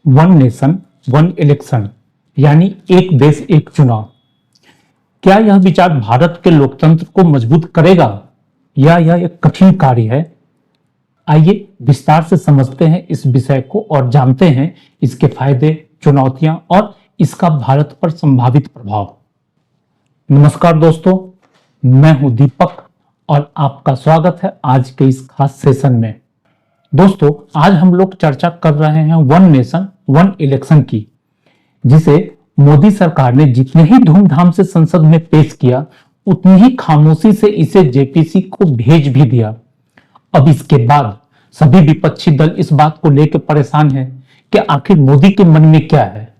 One nation one election यानी एक देश एक चुनाव। क्या यह विचार भारत के लोकतंत्र को मजबूत करेगा या यह एक कठिन कार्य है? आइए विस्तार से समझते हैं इस विषय को और जानते हैं इसके फायदे, चुनौतियां और इसका भारत पर संभावित प्रभाव। नमस्कार दोस्तों, मैं हूं दीपक और आपका स्वागत है आज के इस खास सेशन में। दोस्तों, आज हम लोग चर्चा कर रहे हैं वन नेशन वन इलेक्शन की, जिसे मोदी सरकार ने जितने ही धूमधाम से संसद में पेश किया उतनी ही खामोशी से इसे जेपीसी को भेज भी दिया। अब इसके बाद सभी विपक्षी दल इस बात को लेकर परेशान हैं कि आखिर मोदी के मन में क्या है,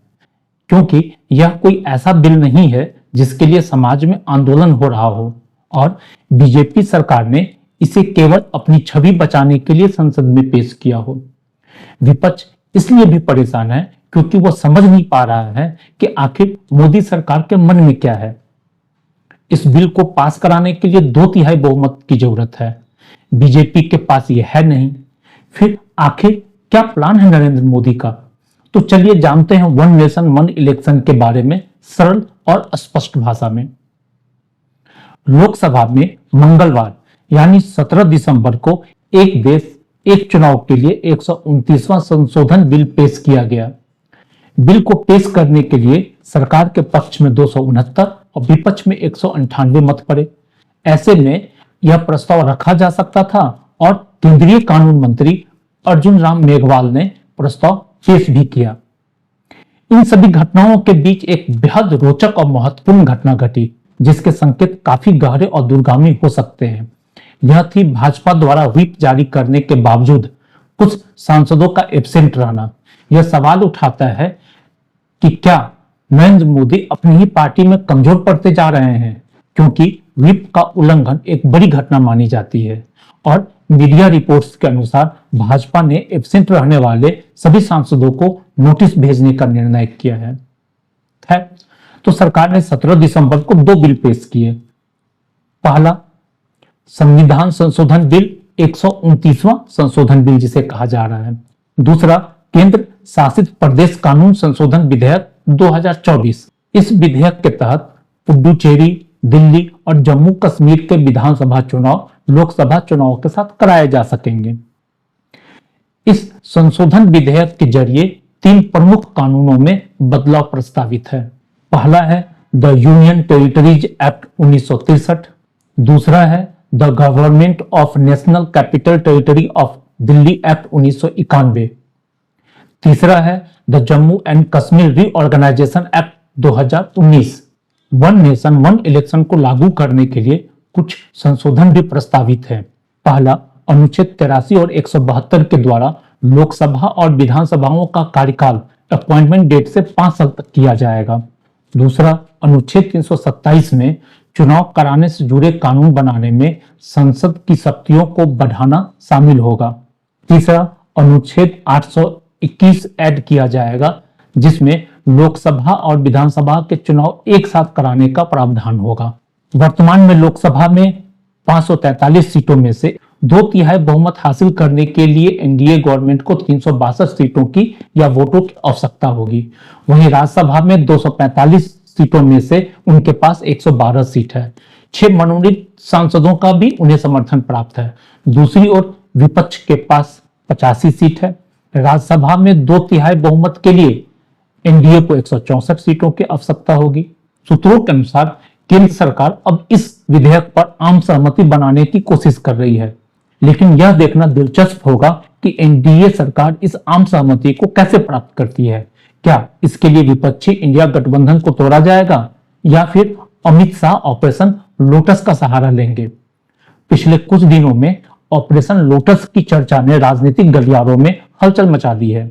क्योंकि यह कोई ऐसा बिल नहीं है जिसके लिए समाज में आंदोलन हो रहा हो और बीजेपी सरकार ने इसे केवल अपनी छवि बचाने के लिए संसद में पेश किया हो। विपक्ष इसलिए भी परेशान है क्योंकि वह समझ नहीं पा रहा है कि आखिर मोदी सरकार के मन में क्या है। इस बिल को पास कराने के लिए 2/3 बहुमत की जरूरत है। बीजेपी के पास यह है नहीं। फिर आखिर क्या प्लान है नरेंद्र मोदी का? तो चलिए जानते हैं वन नेशन वन इलेक्शन के बारे में सरल और स्पष्ट भाषा में। लोकसभा में मंगलवार यानी 17 दिसंबर को एक देश एक चुनाव के लिए 129वां संशोधन बिल पेश किया गया। बिल को पेश करने के लिए सरकार के पक्ष में 269 और विपक्ष में 198 मत पड़े। ऐसे में यह प्रस्ताव रखा जा सकता था और केंद्रीय कानून मंत्री अर्जुन राम मेघवाल ने प्रस्ताव पेश भी किया। इन सभी घटनाओं के बीच एक बेहद रोचक और महत्वपूर्ण घटना घटी, जिसके संकेत काफी गहरे और दूरगामी हो सकते हैं। यह थी भाजपा द्वारा व्हिप जारी करने के बावजूद कुछ सांसदों का एब्सेंट रहना। यह सवाल उठाता है कि क्या नरेंद्र मोदी अपनी ही पार्टी में कमजोर पड़ते जा रहे हैं, क्योंकि व्हिप का उल्लंघन एक बड़ी घटना मानी जाती है और मीडिया रिपोर्ट्स के अनुसार भाजपा ने एब्सेंट रहने वाले सभी सांसदों को नोटिस भेजने का निर्णय किया है। तो सरकार ने 17 दिसंबर को 2 बिल पेश किए। पहला, संविधान संशोधन बिल, 129वां संशोधन बिल जिसे कहा जा रहा है। दूसरा, केंद्र शासित प्रदेश कानून संशोधन विधेयक 2024। इस विधेयक के तहत पुडुचेरी, दिल्ली और जम्मू कश्मीर के विधानसभा चुनाव लोकसभा चुनाव के साथ कराए जा सकेंगे। इस संशोधन विधेयक के जरिए 3 प्रमुख कानूनों में बदलाव प्रस्तावित है। पहला है द यूनियन टेरिटरीज एक्ट 1963। दूसरा है the government of national capital territory of Delhi act 1991। तीसरा है the Jammu and Kashmir reorganisation act 2019। One nation one election को लागू करने के लिए कुछ संशोधन भी प्रस्तावित है। पहला, अनुच्छेद 83 और 172 के द्वारा लोकसभा और विधानसभाओं का कार्यकाल अपॉइंटमेंट डेट से 5 साल तक किया जाएगा। दूसरा, अनुच्छेद 327 में चुनाव कराने से जुड़े कानून बनाने में संसद की शक्तियों को बढ़ाना शामिल होगा। तीसरा, अनुच्छेद 821 ऐड किया जाएगा, जिसमें लोकसभा और विधानसभा के चुनाव एक साथ कराने का प्रावधान होगा। वर्तमान में लोकसभा में 543 सीटों में से 2/3 बहुमत हासिल करने के लिए एनडीए गवर्नमेंट को 362 सीटों की या वोटों की आवश्यकता होगी। वहीं राज्यसभा में 245 सीटों में से उनके पास 112 सीट है। 6 मनोनीत सांसदों का भी उन्हें समर्थन प्राप्त है। दूसरी ओर विपक्ष के पास 85 सीट है। राज्यसभा में 2/3 बहुमत के लिए एनडीए को 164 सीटों की आवश्यकता होगी। सूत्रों के अनुसार केंद्र सरकार अब इस विधेयक पर आम सहमति बनाने की कोशिश कर रही है, लेकिन यह देखना दिलचस्प होगा कि एनडीए सरकार इस आम सहमति को कैसे प्राप्त करती है। क्या इसके लिए विपक्षी इंडिया गठबंधन को तोड़ा जाएगा या फिर अमित शाह ऑपरेशन लोटस का सहारा लेंगे? पिछले कुछ दिनों में ऑपरेशन लोटस की चर्चा ने राजनीतिक गलियारों में हलचल मचा दी है।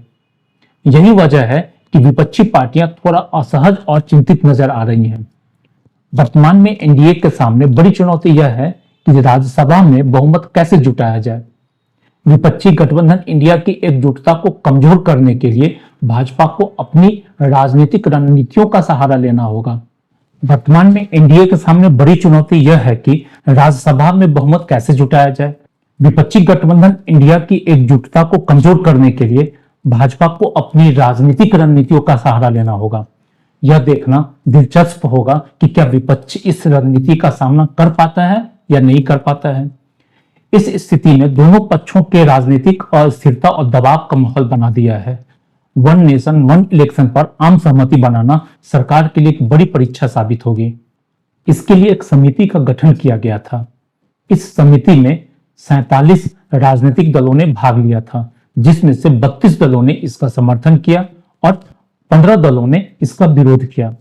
यही वजह है कि विपक्षी पार्टियां थोड़ा असहज और चिंतित नजर आ रही हैं। वर्तमान में एनडीए के सामने बड़ी चुनौती यह है कि राज्यसभा में बहुमत कैसे जुटाया जाए। विपक्षी गठबंधन इंडिया की एकजुटता को कमजोर करने के लिए भाजपा को अपनी राजनीतिक रणनीतियों का सहारा लेना होगा। वर्तमान में एनडीए के सामने बड़ी चुनौती यह है कि राज्यसभा में बहुमत कैसे जुटाया जाए। विपक्षी गठबंधन इंडिया की एकजुटता को कमजोर करने के लिए भाजपा को अपनी राजनीतिक रणनीतियों का सहारा लेना होगा। यह देखना दिलचस्प होगा कि क्या विपक्ष इस रणनीति का सामना कर पाता है या नहीं कर पाता है। इस स्थिति में दोनों पक्षों के राजनीतिक अस्थिरता और दबाव का माहौल बना दिया है। वन नेशन वन इलेक्शन पर आम सहमति बनाना सरकार के लिए एक बड़ी परीक्षा साबित होगी। इसके लिए एक समिति का गठन किया गया था। इस समिति में 47 राजनीतिक दलों ने भाग लिया था, जिसमें से 32 दलों ने इसका समर्थन किया और 15 दलों ने इसका विरोध किया।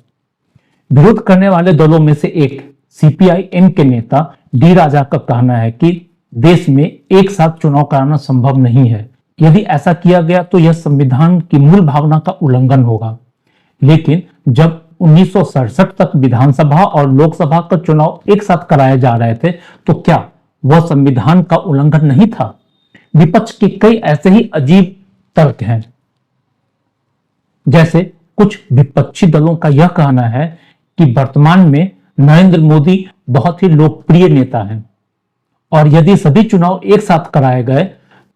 विरोध करने वाले दलों में से एक सीपीआई-एम के नेता डी राजा का कहना है कि देश में एक साथ चुनाव कराना संभव नहीं है। यदि ऐसा किया गया तो यह संविधान की मूल भावना का उल्लंघन होगा। लेकिन जब 1967 तक विधानसभा और लोकसभा का चुनाव एक साथ कराए जा रहे थे, तो क्या वह संविधान का उल्लंघन नहीं था? विपक्ष के कई ऐसे ही अजीब तर्क हैं। जैसे कुछ विपक्षी दलों का यह कहना है कि वर्तमान में नरेंद्र मोदी बहुत ही लोकप्रिय नेता हैं और यदि सभी चुनाव एक साथ कराए गए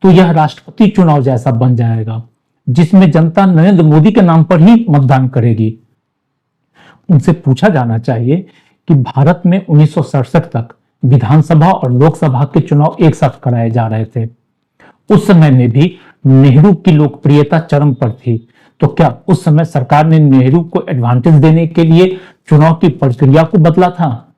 तो यह राष्ट्रपति चुनाव जैसा बन जाएगा, जिसमें जनता नरेंद्र मोदी के नाम पर ही मतदान करेगी। उनसे पूछा जाना चाहिए कि भारत में 1967 तक विधानसभा और लोकसभा के चुनाव एक साथ कराए जा रहे थे। उस समय में भी नेहरू की लोकप्रियता चरम पर थी, तो क्या उस समय सरकार ने नेहरू को एडवांटेज देने के लिए चुनाव की प्रक्रिया को बदला था?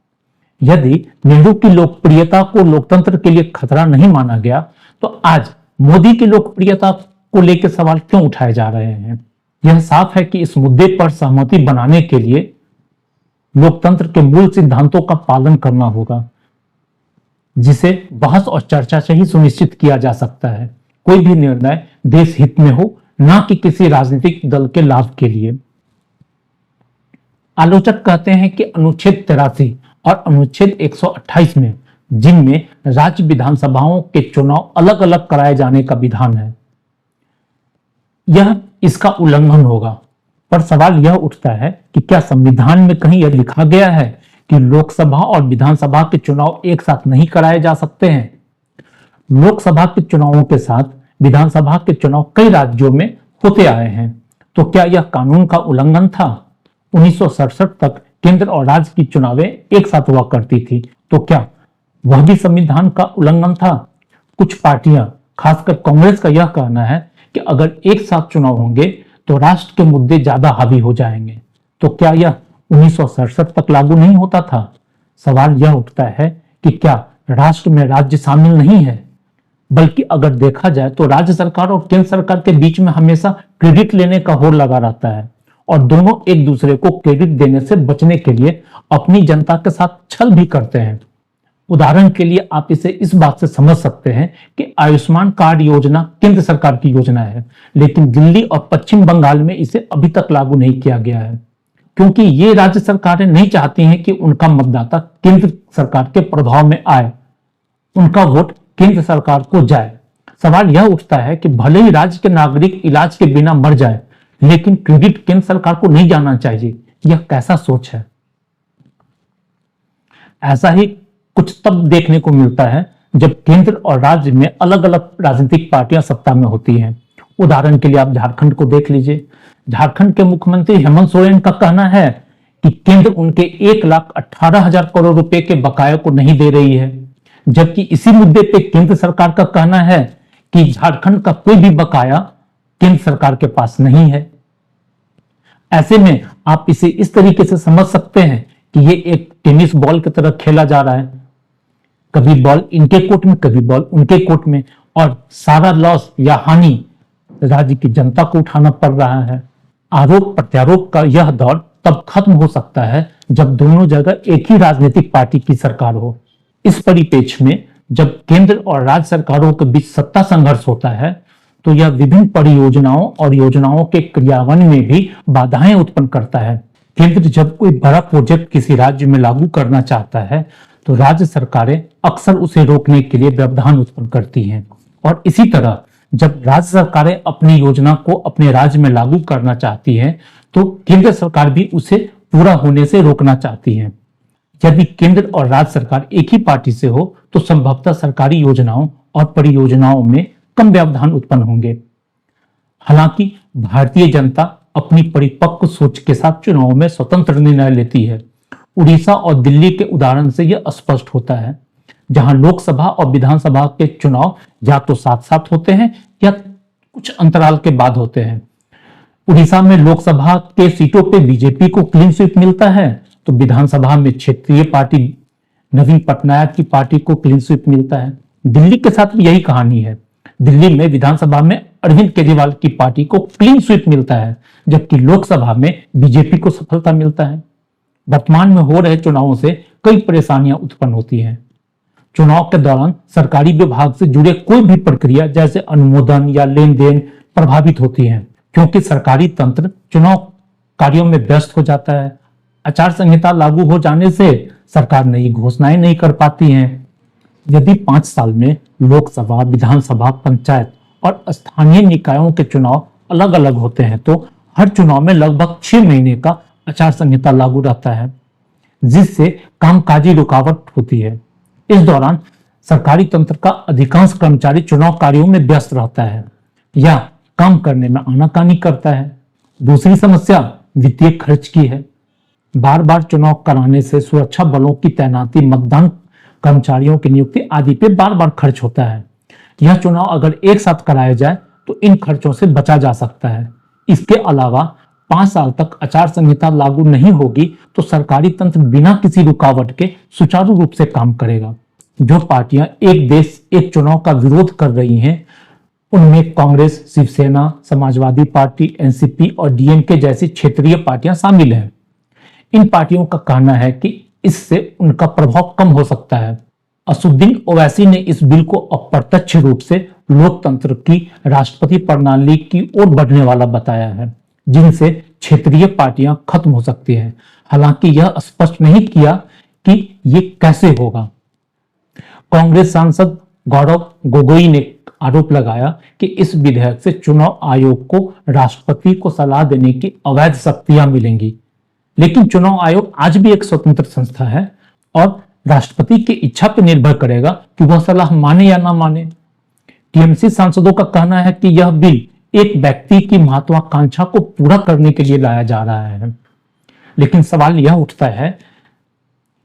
यदि नेहरू की लोकप्रियता को लोकतंत्र के लिए खतरा नहीं माना गया, तो आज मोदी की लोकप्रियता को लेकर सवाल क्यों उठाए जा रहे हैं? यह साफ है कि इस मुद्दे पर सहमति बनाने के लिए लोकतंत्र के मूल सिद्धांतों का पालन करना होगा, जिसे बहस और चर्चा से ही सुनिश्चित किया जा सकता है। कोई भी निर्णय देश हित में हो, ना कि किसी राजनीतिक दल के लाभ के लिए। आलोचक कहते हैं कि अनुच्छेद 83 और अनुच्छेद 128 में, जिनमें राज्य विधानसभाओं के चुनाव अलग अलग कराए जाने का विधान है, यह इसका उल्लंघन होगा। पर सवाल यह उठता है कि क्या संविधान में कहीं यह लिखा गया है कि लोकसभा और विधानसभा के चुनाव एक साथ नहीं कराए जा सकते हैं? लोकसभा के चुनावों के साथ विधानसभा के चुनाव कई राज्यों में होते आए हैं, तो क्या यह कानून का उल्लंघन था? 1967 तक केंद्र और राज्य की चुनावें एक साथ हुआ करती थी, तो क्या वह भी संविधान का उल्लंघन था? कुछ पार्टियां, खासकर कांग्रेस का यह कहना है कि अगर एक साथ चुनाव होंगे तो राष्ट्र के मुद्दे ज्यादा हावी हो जाएंगे। तो क्या यह 1967 तक लागू नहीं होता था? सवाल यह उठता है कि क्या राष्ट्र में राज्य शामिल नहीं है, बल्कि अगर देखा जाए तो राज्य सरकार और केंद्र सरकार के बीच में हमेशा क्रेडिट लेने का होड़ लगा रहता है और दोनों एक दूसरे को क्रेडिट देने से बचने के लिए अपनी जनता के साथ छल भी करते हैं। उदाहरण के लिए आप इसे इस बात से समझ सकते हैं कि आयुष्मान कार्ड योजना केंद्र सरकार की योजना है, लेकिन दिल्ली और पश्चिम बंगाल में इसे अभी तक लागू नहीं किया गया है, क्योंकि ये राज्य सरकारें नहीं चाहती हैं कि उनका मतदाता केंद्र सरकार के प्रभाव में आए, उनका वोट केंद्र सरकार को जाए। सवाल यह उठता है कि भले ही राज्य के नागरिक इलाज के बिना मर जाए, लेकिन क्रेडिट केंद्र सरकार को नहीं जाना चाहिए। यह कैसा सोच है? ऐसा ही कुछ तब देखने को मिलता है जब केंद्र और राज्य में अलग अलग राजनीतिक पार्टियां सत्ता में होती हैं। उदाहरण के लिए आप झारखंड को देख लीजिए। झारखंड के मुख्यमंत्री हेमंत सोरेन का कहना है कि केंद्र उनके 1,18,000 करोड़ रुपए के बकाये को नहीं दे रही है, जबकि इसी मुद्दे पे केंद्र सरकार का कहना है कि झारखंड का कोई भी बकाया केंद्र सरकार के पास नहीं है। ऐसे में आप इसे इस तरीके से समझ सकते हैं कि ये एक टेनिस बॉल की तरह खेला जा रहा है, कभी बॉल इनके कोर्ट में, कभी बॉल उनके कोर्ट में, और सारा लॉस या हानि राज्य की जनता को उठाना पड़ रहा है। आरोप प्रत्यारोप का यह दौर तब खत्म हो सकता है जब दोनों जगह एक ही राजनीतिक पार्टी की सरकार हो। इस परिप्रेक्ष्य में जब केंद्र और राज्य सरकारों के बीच सत्ता संघर्ष होता है, तो यह विभिन्न परियोजनाओं और योजनाओं के क्रियान्वयन में भी बाधाएं उत्पन्न करता है। केंद्र जब कोई बड़ा प्रोजेक्ट किसी राज्य में लागू करना चाहता है, तो राज्य सरकारें अक्सर उसे रोकने के लिए व्यवधान उत्पन्न करती हैं, और इसी तरह जब राज्य सरकारें अपनी योजना को अपने राज्य में लागू करना चाहती हैं, तो केंद्र सरकार भी उसे पूरा होने से रोकना चाहती है। यदि केंद्र और राज्य सरकार एक ही पार्टी से हो, तो संभवतः सरकारी योजनाओं और परियोजनाओं में कम व्यवधान उत्पन्न होंगे। हालांकि भारतीय जनता अपनी परिपक्व सोच के साथ चुनाव में स्वतंत्र निर्णय लेती है। उड़ीसा और दिल्ली के उदाहरण से यह स्पष्ट होता है, जहां लोकसभा और विधानसभा के चुनाव या तो साथ साथ होते हैं या कुछ अंतराल के बाद होते हैं। उड़ीसा में लोकसभा के सीटों पे बीजेपी को क्लीन स्वीप मिलता है, तो विधानसभा में क्षेत्रीय पार्टी नवीन पटनायक की पार्टी को क्लीन स्वीप मिलता है। दिल्ली के साथ भी यही कहानी है। दिल्ली में विधानसभा में अरविंद केजरीवाल की पार्टी को क्लीन स्वीप मिलता है, जबकि लोकसभा में बीजेपी को सफलता मिलता है। वर्तमान में हो रहे चुनावों से कई परेशानियां उत्पन्न होती हैं। चुनाव के दौरान सरकारी विभाग से जुड़े कोई भी प्रक्रिया जैसे अनुमोदन या लेन देन प्रभावित होती है, क्योंकि सरकारी तंत्र चुनाव कार्यों में व्यस्त हो जाता है। आचार संहिता लागू हो जाने से सरकार नई घोषणाएं नहीं कर पाती हैं। यदि 5 साल में लोकसभा, विधानसभा, पंचायत और स्थानीय निकायों के चुनाव अलग अलग होते हैं, तो हर चुनाव में लगभग 6 महीने का आचार संहिता लागू रहता है, जिससे कामकाजी रुकावट होती है। इस दौरान सरकारी तंत्र का अधिकांश कर्मचारी चुनाव कार्यों में व्यस्त रहता है या काम करने में आनाकानी करता है। दूसरी समस्या वित्तीय खर्च की है। बार बार चुनाव कराने से सुरक्षा बलों की तैनाती, मतदान कर्मचारियों की नियुक्ति आदि पे बार बार खर्च होता है। यह चुनाव अगर एक साथ कराया जाए तो इन खर्चों से बचा जा सकता है। इसके अलावा 5 साल तक आचार संहिता लागू नहीं होगी तो सरकारी तंत्र बिना किसी रुकावट के सुचारू रूप से काम करेगा। जो पार्टियां एक देश एक चुनाव का विरोध कर रही हैं, उनमें कांग्रेस, शिवसेना, समाजवादी पार्टी, एनसीपी और डीएमके जैसी क्षेत्रीय पार्टियां शामिल हैं। इन पार्टियों का कहना है कि इससे उनका प्रभाव कम हो सकता है। असुद्दीन ओवैसी ने इस बिल को अप्रत्यक्ष रूप से लोकतंत्र की राष्ट्रपति प्रणाली की ओर बढ़ने वाला बताया है, जिनसे क्षेत्रीय पार्टियां खत्म हो सकती हैं। हालांकि यह स्पष्ट नहीं किया कि ये कैसे होगा। कांग्रेस सांसद गौरव गोगोई ने आरोप लगाया कि इस विधेयक से चुनाव आयोग को राष्ट्रपति को सलाह देने की अवैध शक्तियां मिलेंगी। लेकिन चुनाव आयोग आज भी एक स्वतंत्र संस्था है और राष्ट्रपति की इच्छा पर निर्भर करेगा कि वह सलाह माने या ना माने। टीएमसी सांसदों का कहना है कि यह बिल एक व्यक्ति की महत्वाकांक्षा को पूरा करने के लिए लाया जा रहा है। लेकिन सवाल यह उठता है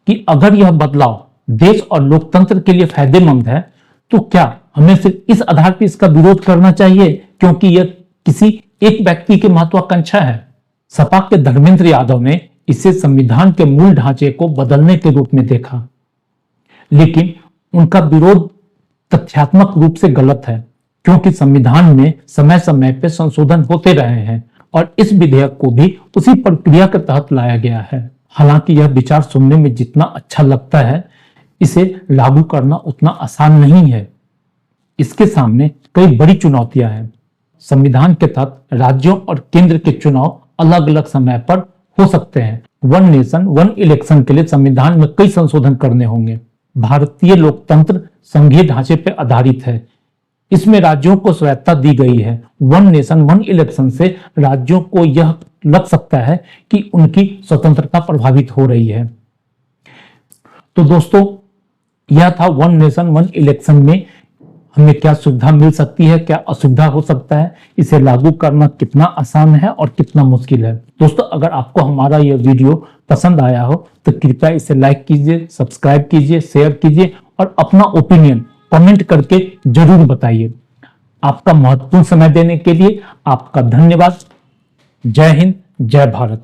कि अगर यह बदलाव देश और लोकतंत्र के लिए फायदेमंद है, तो क्या हमें सिर्फ इस आधार पर इसका विरोध करना चाहिए क्योंकि यह किसी एक व्यक्ति की महत्वाकांक्षा है? सपा के धर्मेंद्र यादव ने इसे संविधान के मूल ढांचे को बदलने के रूप में देखा, लेकिन उनका विरोध तथ्यात्मक रूप से गलत है, क्योंकि संविधान में समय समय पर संशोधन होते रहे हैं और इस विधेयक को भी उसी प्रक्रिया के तहत लाया गया है। हालांकि यह विचार सुनने में जितना अच्छा लगता है, इसे लागू करना उतना आसान नहीं है। इसके सामने कई बड़ी चुनौतियां हैं। संविधान के तहत राज्यों और केंद्र के चुनाव अलग अलग समय पर हो सकते हैं। वन नेशन वन इलेक्शन के लिए संविधान में कई संशोधन करने होंगे। भारतीय लोकतंत्र संघीय ढांचे पर आधारित है। इसमें राज्यों को स्वायत्तता दी गई है। वन नेशन वन इलेक्शन से राज्यों को यह लग सकता है कि उनकी स्वतंत्रता प्रभावित हो रही है। तो दोस्तों, यह था वन नेशन वन इलेक्शन में हमें क्या सुविधा मिल सकती है, क्या असुविधा हो सकता है, इसे लागू करना कितना आसान है और कितना मुश्किल है। दोस्तों, अगर आपको हमारा यह वीडियो पसंद आया हो तो कृपया इसे लाइक कीजिए, सब्सक्राइब कीजिए, शेयर कीजिए और अपना ओपिनियन कमेंट करके जरूर बताइए। आपका महत्वपूर्ण समय देने के लिए आपका धन्यवाद। जय हिंद, जय भारत।